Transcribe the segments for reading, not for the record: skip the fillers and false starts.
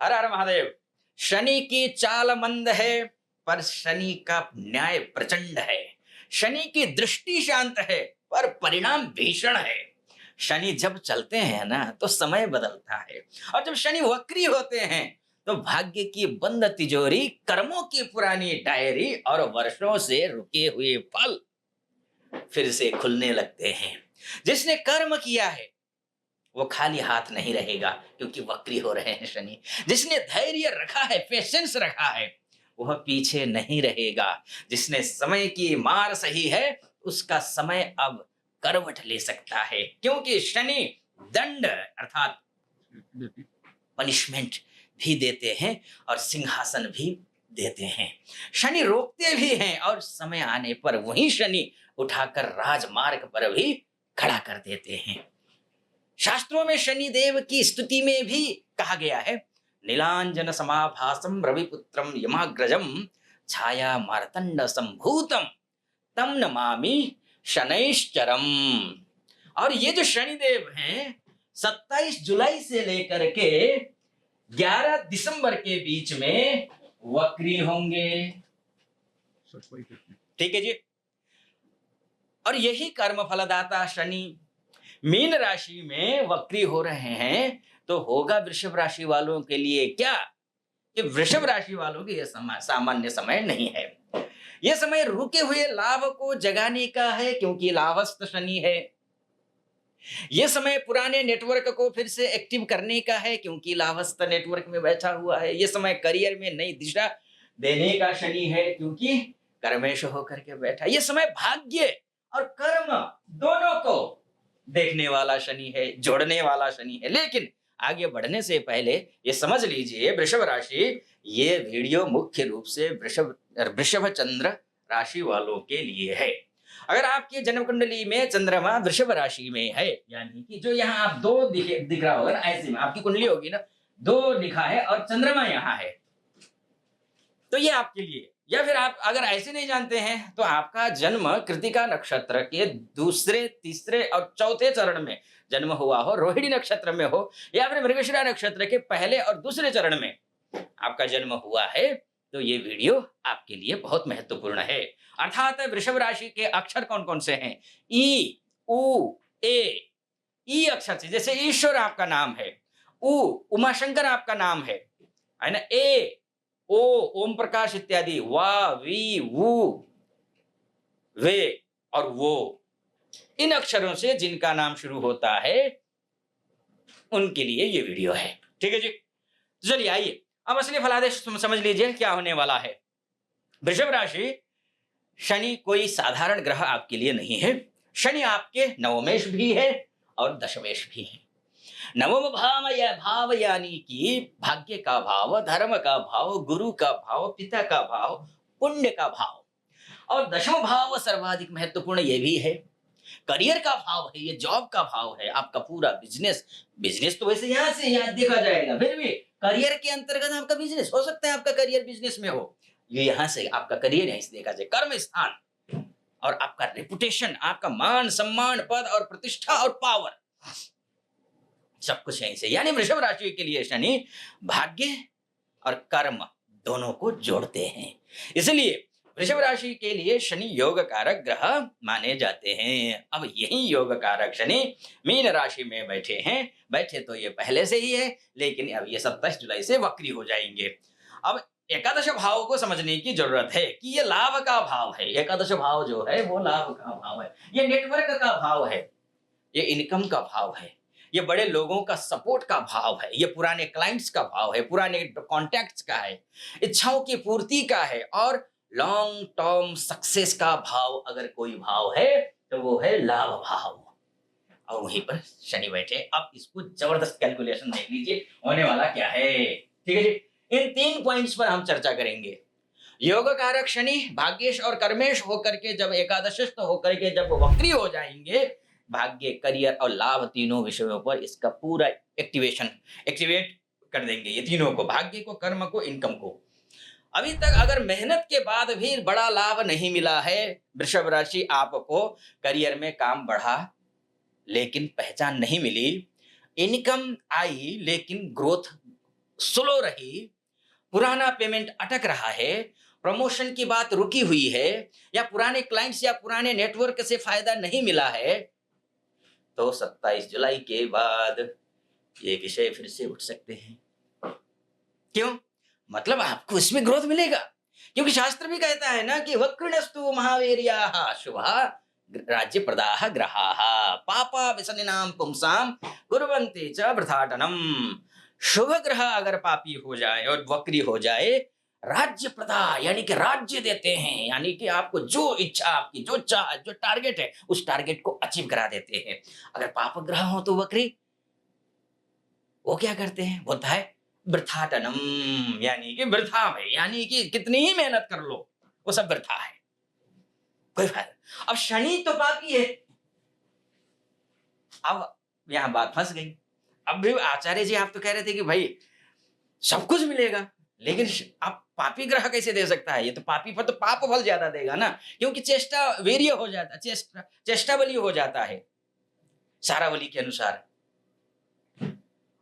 हर हर महादेव। शनि की चाल मंद है, पर शनि का न्याय प्रचंड है। शनि की दृष्टि शांत है, पर परिणाम भीषण है। शनि जब चलते हैं ना तो समय बदलता है, और जब शनि वक्री होते हैं तो भाग्य की बंद तिजोरी, कर्मों की पुरानी डायरी और वर्षों से रुके हुए फल फिर से खुलने लगते हैं। जिसने कर्म किया है वो खाली हाथ नहीं रहेगा, क्योंकि वक्री हो रहे हैं शनि। जिसने धैर्य रखा है, पेशेंस रखा है, वह पीछे नहीं रहेगा। जिसने समय की मार सही है, उसका समय अब करवट ले सकता है, क्योंकि शनि दंड अर्थात पनिशमेंट भी देते हैं और सिंहासन भी देते हैं। शनि रोकते भी हैं, और समय आने पर वही शनि उठाकर राजमार्ग पर भी खड़ा कर देते हैं। शास्त्रों में शनि देव की स्तुति में भी कहा गया है, नीलांजन समाभासम रविपुत्रम यमाग्रजम छाया मार्तंड संभूतम तम नमामि शनैश्चरम। और ये जो शनि देव हैं 27 जुलाई से लेकर के 11 दिसंबर के बीच में वक्री होंगे। ठीक है जी। और यही कर्म फलदाता शनि मीन राशि में वक्री हो रहे हैं, तो होगा वृषभ राशि वालों के लिए क्या? कि वृषभ राशि वालों के यह सामान्य समय नहीं है। यह समय रुके हुए लाभ को जगाने का है, क्योंकि लाभस्थ शनि है। यह समय पुराने नेटवर्क को फिर से एक्टिव करने का है, क्योंकि लाभस्थ नेटवर्क में बैठा हुआ है। यह समय करियर में नई दिशा देने का शनि है, क्योंकि कर्मेश होकर के बैठा। यह समय भाग्य और कर्म दोनों को देखने वाला शनि है, जोड़ने वाला शनि है। लेकिन आगे बढ़ने से पहले ये समझ लीजिए वृषभ राशि, ये वीडियो मुख्य रूप से वृषभ चंद्र राशि वालों के लिए है। अगर आपकी जन्म कुंडली में चंद्रमा वृषभ राशि में है, यानी कि जो यहाँ आप दो दिख रहा होगा ना, ऐसे में आपकी कुंडली होगी ना, दो लिखा है और चंद्रमा यहाँ है, तो ये आपके लिए। या फिर आप अगर ऐसे नहीं जानते हैं, तो आपका जन्म कृतिका नक्षत्र के दूसरे, तीसरे और चौथे चरण में जन्म हुआ हो, रोहिणी नक्षत्र में हो, या फिर मृगशिरा नक्षत्र के पहले और दूसरे चरण में आपका जन्म हुआ है, तो ये वीडियो आपके लिए बहुत महत्वपूर्ण है। अर्थात वृषभ राशि के अक्षर कौन कौन से हैं? ई, उ, ए। ई अक्षर से, जैसे ईश्वर आपका नाम है, उ उमाशंकर आपका नाम है ना, ए ओ ओम प्रकाश इत्यादि, वा वी वू वे और वो, इन अक्षरों से जिनका नाम शुरू होता है उनके लिए ये वीडियो है। ठीक है जी। चलिए आइए अब असली फलादेश समझ लीजिए क्या होने वाला है। वृषभ राशि, शनि कोई साधारण ग्रह आपके लिए नहीं है। शनि आपके नवमेश भी है और दशमेश भी है। नवम भाव या भाव यानी कि भाग्य का भाव, धर्म का भाव, गुरु का भाव, पिता का भाव, पुण्य का भाव। और दशम भाव सर्वाधिक महत्वपूर्ण ये भी है, करियर का भाव है, ये जॉब का भाव है। आपका पूरा बिजनेस, बिजनेस तो वैसे यहाँ से यहाँ देखा जाएगा, फिर भी करियर के अंतर्गत आपका बिजनेस हो सकता है, आपका करियर बिजनेस में हो, ये यहाँ से आपका करियर यहीं से देखा जाए। कर्म स्थान और आपका रेपुटेशन, आपका मान सम्मान, पद और प्रतिष्ठा और पावर, सब कुछ यहीं से। यानी वृषभ राशि के लिए शनि भाग्य और कर्म दोनों को जोड़ते हैं। इसलिए वृषभ राशि के लिए शनि योग कारक ग्रह माने जाते हैं। अब यही योग कारक शनि मीन राशि में बैठे हैं। बैठे तो ये पहले से ही है, लेकिन अब ये 27 जुलाई से वक्री हो जाएंगे। अब एकादश भाव को समझने की जरूरत है कि ये लाभ का भाव है। एकादश भाव जो है वो लाभ का भाव है, ये नेटवर्क का भाव है, ये इनकम का भाव है, ये बड़े लोगों का सपोर्ट का भाव है, ये पुराने क्लाइंट्स का भाव है, पुराने कॉन्टैक्ट्स का है, इच्छाओं की पूर्ति का है, और लॉन्ग टर्म सक्सेस का भाव अगर कोई भाव है तो वो है लाभ भाव। और वहीं पर शनि बैठे। अब इसको जबरदस्त कैलकुलेशन देख लीजिए होने वाला क्या है। ठीक है जी। इन 3 पॉइंट्स पर हम चर्चा करेंगे। योग कारक शनि भाग्येश और कर्मेश होकर के जब एकादशस्थ होकर के जब वक्री हो जाएंगे, भाग्य, करियर और लाभ तीनों विषयों पर इसका पूरा एक्टिवेट कर देंगे। ये तीनों को, भाग्य को, कर्म को, इनकम को। अभी तक अगर मेहनत के बाद भी बड़ा लाभ नहीं मिला है, वृषभ राशि आपको करियर में काम बढ़ा लेकिन पहचान नहीं मिली, इनकम आई लेकिन ग्रोथ स्लो रही, पुराना पेमेंट अटक रहा है, प्रमोशन की बात रुकी हुई है, या पुराने क्लाइंट्स या पुराने नेटवर्क से फायदा नहीं मिला है, तो 27 जुलाई के बाद ये विषय फिर से उठ सकते हैं। क्यों? मतलब आपको इसमें ग्रोथ मिलेगा, क्योंकि शास्त्र भी कहता है ना कि वक्रनस्तु महावीर्याः शुभा राज्य प्रदाह ग्रहाः पापा विसन्नाम पुंसाम कुर्वन्ति च वृथाटनम। शुभ ग्रह अगर पापी हो जाए और वक्री हो जाए, राज्य प्रदा यानी कि राज्य देते हैं, यानी कि आपको जो इच्छा, आपकी जो चाह, जो टारगेट है, उस टारगेट को अचीव करा देते हैं। अगर पाप ग्रह हो तो वक्री, वो क्या करते हैं? बोलता है वृथाटनम, यानी कि वृथा में, यानी कि कितनी ही मेहनत कर लो वो सब वृथा है, कोई फायदा। अब शनि तो पापी है। अब यहां बात फंस गई। अब भी आचार्य जी आप तो कह रहे थे कि भाई सब कुछ मिलेगा, लेकिन आप पापी ग्रह कैसे दे सकता है? ये तो पापी पर तो पाप फल ज्यादा देगा ना, क्योंकि चेष्टा वीर्य हो जाता, चेष्टा बलि हो जाता है सारा बलि के अनुसार।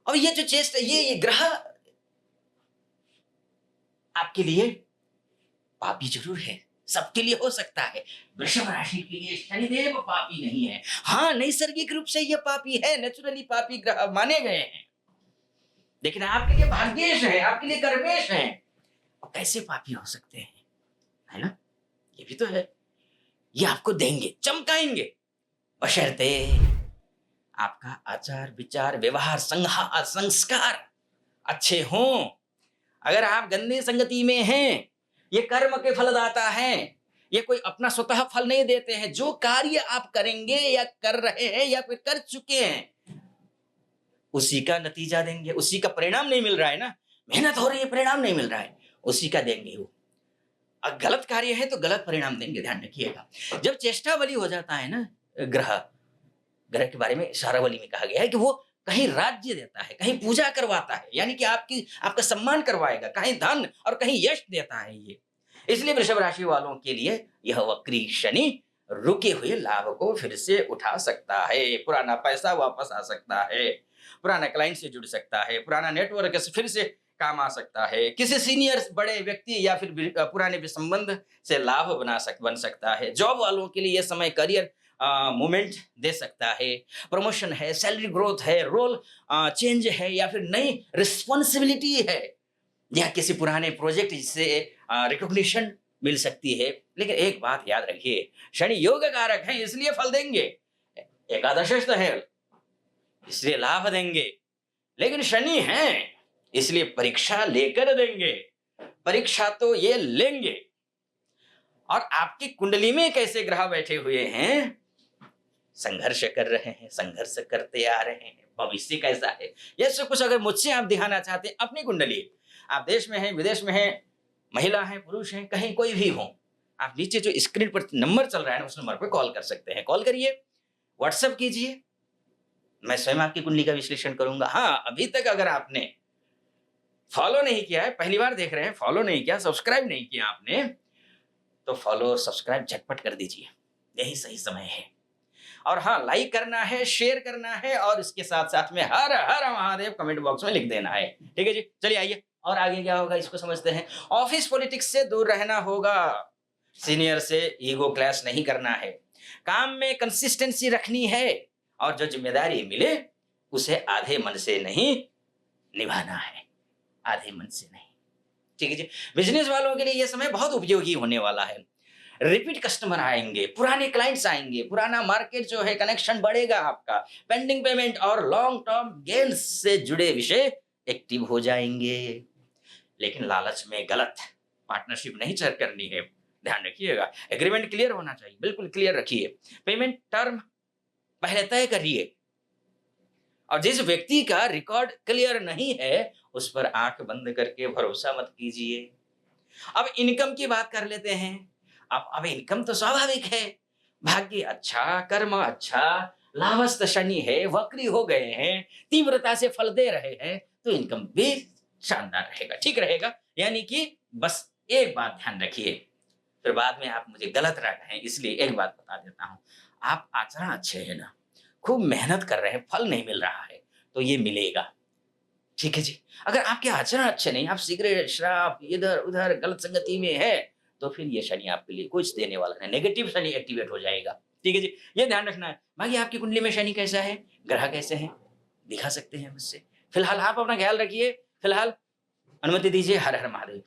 अब ये जो चेष्टा, ये ग्रह आपके लिए पापी जरूर है, सबके लिए हो सकता है। वृषभ राशि के लिए शनिदेव पापी नहीं है। हाँ, नैसर्गिक रूप से ये पापी है, नेचुरली पापी ग्रह माने गए हैं, लेकिन आपके लिए भाग्येश है, आपके लिए कर्मेश है। अब कैसे पापी हो सकते हैं, है ना? ये भी तो है। ये आपको देंगे, चमकाएंगे, बशर्ते आपका आचार विचार व्यवहार संस्कार अच्छे हों। अगर आप गंदी संगति में हैं, ये कर्म के फलदाता हैं, ये कोई अपना स्वतः फल नहीं देते हैं। जो कार्य आप करेंगे या कर रहे हैं या फिर कर चुके हैं, उसी का नतीजा देंगे, उसी का परिणाम नहीं मिल रहा है ना, मेहनत हो रही है, परिणाम नहीं मिल रहा है, उसी का देंगे वो। अब गलत कार्य है तो गलत परिणाम देंगे, ध्यान रखिएगा। जब चेष्टा बलि हो जाता है ना, ग्रह ग्रह के बारे में शारावली में कहा गया है कि वो कहीं राज्य देता है, कहीं पूजा करवाता है, यानी कि आपका सम्मान करवाएगा, कहीं धन और कहीं यश देता है ये। इसलिए वृषभ राशि वालों के लिए यह वक्री शनि रुके हुए लाभ को फिर से उठा सकता है, पुराना पैसा वापस आ सकता है, पुराना क्लाइंट से जुड़ सकता है, पुराना नेटवर्क से फिर से काम आ सकता है, किसी सीनियर बड़े व्यक्ति या फिर पुराने संबंध से लाभ बन सकता है। जॉब वालों के लिए यह समय करियर मूवमेंट दे सकता है, प्रमोशन है, सैलरी ग्रोथ है, रोल चेंज है, या फिर नई रिस्पॉन्सिबिलिटी है, या किसी पुराने प्रोजेक्ट से रिकॉग्निशन मिल सकती है। लेकिन एक बात याद रखिए, शनि योग कारक है इसलिए फल देंगे, एकादशस्थ है इसलिए लाभ देंगे, लेकिन शनि है इसलिए परीक्षा लेकर देंगे, परीक्षा तो ये लेंगे। और आपकी कुंडली में कैसे ग्रह बैठे हुए हैं, संघर्ष कर रहे हैं, संघर्ष करते आ रहे हैं, भविष्य कैसा है, ये सब कुछ अगर मुझसे आप दिखाना चाहते हैं, अपनी कुंडली, आप देश में हैं, विदेश में हैं, महिला हैं, पुरुष हैं, कहीं कोई भी हो, आप नीचे जो स्क्रीन पर नंबर चल रहा है ना, उस नंबर पर कॉल कर सकते हैं। कॉल करिए, व्हाट्सएप कीजिए, मैं स्वयं आपकी कुंडली का विश्लेषण करूंगा। हाँ, अभी तक अगर आपने फॉलो नहीं किया है, पहली बार देख रहे हैं, फॉलो नहीं किया, सब्सक्राइब नहीं किया आपने, तो फॉलो सब्सक्राइब झटपट कर दीजिए, यही सही समय है। और हाँ, लाइक करना है, शेयर करना है, और इसके साथ साथ में हर हर महादेव कमेंट बॉक्स में लिख देना है। ठीक है जी, चलिए आइए, और आगे क्या होगा इसको समझते हैं। ऑफिस पॉलिटिक्स से दूर रहना होगा, सीनियर से ईगो क्लैश नहीं करना है, काम में कंसिस्टेंसी रखनी है, और जो जिम्मेदारी मिले उसे आधे मन से नहीं निभाना है, आधे मन से नहीं। ठीक है जी। बिजनेस वालों के लिए यह समय बहुत उपयोगी होने वाला है, रिपीट कस्टमर आएंगे, पुराने क्लाइंट्स आएंगे, पुराना मार्केट जो है कनेक्शन बढ़ेगा आपका, पेंडिंग पेमेंट और लॉन्ग टर्म गेन्स से जुड़े विषय एक्टिव हो जाएंगे। लेकिन लालच में गलत पार्टनरशिप नहीं करनी है, ध्यान रखिएगा। एग्रीमेंट क्लियर होना चाहिए, बिल्कुल क्लियर रखिए, पेमेंट टर्म पहले तय करिए, और जिस व्यक्ति का रिकॉर्ड क्लियर नहीं है उस पर आंख बंद करके भरोसा मत कीजिए। अब इनकम की बात कर लेते हैं। अब इनकम तो स्वाभाविक है, भाग्य अच्छा, कर्म अच्छा, लाभस्थ शनि है, वक्री हो गए हैं, तीव्रता से फल दे रहे हैं, तो इनकम भी शानदार रहेगा, ठीक रहेगा। यानी कि बस एक बात ध्यान रखिए, फिर बाद में आप मुझे गलत रह गए, इसलिए एक बात बता देता हूं, आप आचरण अच्छे है ना, खूब मेहनत कर रहे हैं, फल नहीं मिल रहा है, तो ये मिलेगा, ठीक है जी। अगर आपके आचरण अच्छे नहीं, आप सिगरेट, शराब, इधर-उधर गलत संगति में है, तो फिर ये शनि आपके लिए कुछ देने वाला नहीं, नेगेटिव शनि एक्टिवेट हो जाएगा। ठीक है जी, ये ध्यान रखना है। बाकी आपकी कुंडली में शनि कैसा है, ग्रह कैसे हैं, दिखा सकते हैं मुझसे। फिलहाल आप अपना ख्याल रखिए, फिलहाल अनुमति दीजिए। हर हर महादेव।